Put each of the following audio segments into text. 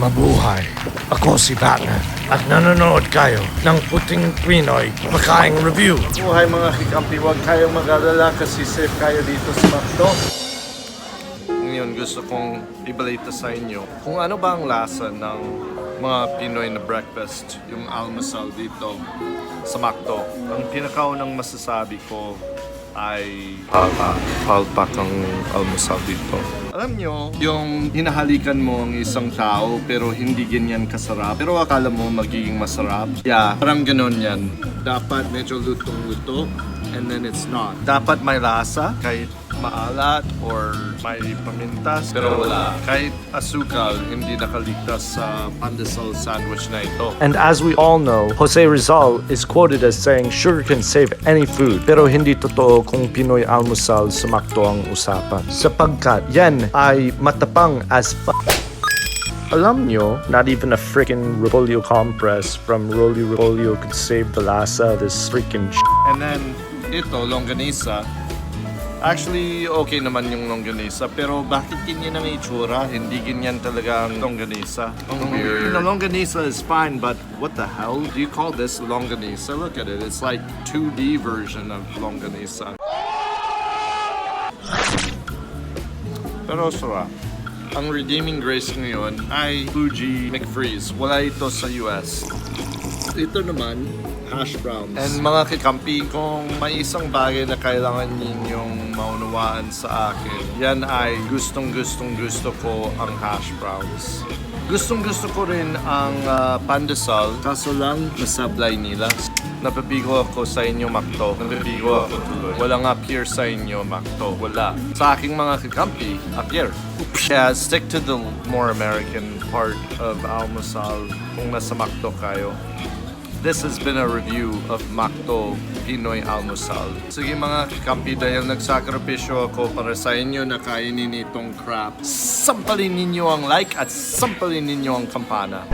Mabuhay! Ako si Batman at nanonood kayo ng Puting Pinoy Makaing Review. Buhay mga Kakampi, huwag kayong mag-alala kasi safe kayo dito sa McDo. Ngayon gusto kong ibalita sa inyo kung ano ba ang lasa ng mga Pinoy na breakfast, yung almusal dito sa McDo. Ang pinakaunang masasabi ko ay palpak ang almusal dito. Alam nyo, yung hinahalikan mo ang isang tao pero hindi ganyan kasarap. Pero akala mo magiging masarap. Yeah, parang ganun yan. Dapat medyo lutong-luto and then it's not. Dapat may lasa kahit maalat or may pamintas pero wala. Kahit asukal, hindi nakaligtas sa pandesal sandwich na ito. And as we all know, Jose Rizal is quoted as saying sugar can save any food. Pero hindi totoo kung Pinoy Almusal sa McDo ang usapan. Sapagkat yan ay matapang as Alam nyo, not even a freaking repolyo compress from Rolly Repolyo could save the lasa of this freaking And then, ito, longganisa. Actually, okay naman yung longganisa, pero bakit ganyan ang itsura? Hindi ganyan talaga ang longganisa. Yung longganisa is fine, but what the hell? Do you call this longganisa? Look at it, it's like 2D version of longganisa. Pero sarap. Ang redeeming grace ngayon ay Fuji McFreeze. Wala ito sa US. Ito naman, hash browns. And mga Kakampi, kung may isang bagay na kailangan ninyong maunawaan sa akin, yan ay gusto ko ang hash browns. Gusto ko rin ang pandesal, kaso lang nasablay nila. Napabigo ako sa inyo, McDo. Napabigo ako tuloy. Walang appear sa inyo, McDo. Wala. Sa aking mga Kakampi, appear. Yeah, stick to the more American part of almusal kung nasa McDo kayo. This has been a review of McDo Pinoy Almusal. Sige mga Kakampi, dahil nagsakripisyo ako para sa inyo na kainin itong crap, sampalin ninyo ang like at sampalin ninyo ang kampana.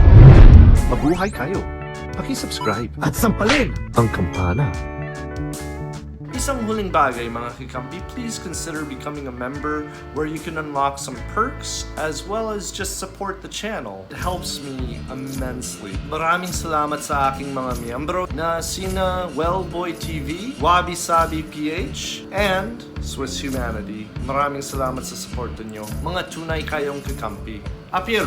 Mabuhay kayo. Paki-subscribe At sampalin! ang kampana. Isang huling bagay mga Kakampi, please consider becoming a member where you can unlock some perks as well as just support the channel. It helps me immensely. Maraming salamat sa aking mga miyembro na sina Wellboy TV, Wabi Sabi PH, and Swiss Humanity. Maraming salamat sa support nyo. Mga tunay kayong Kakampi. Appear!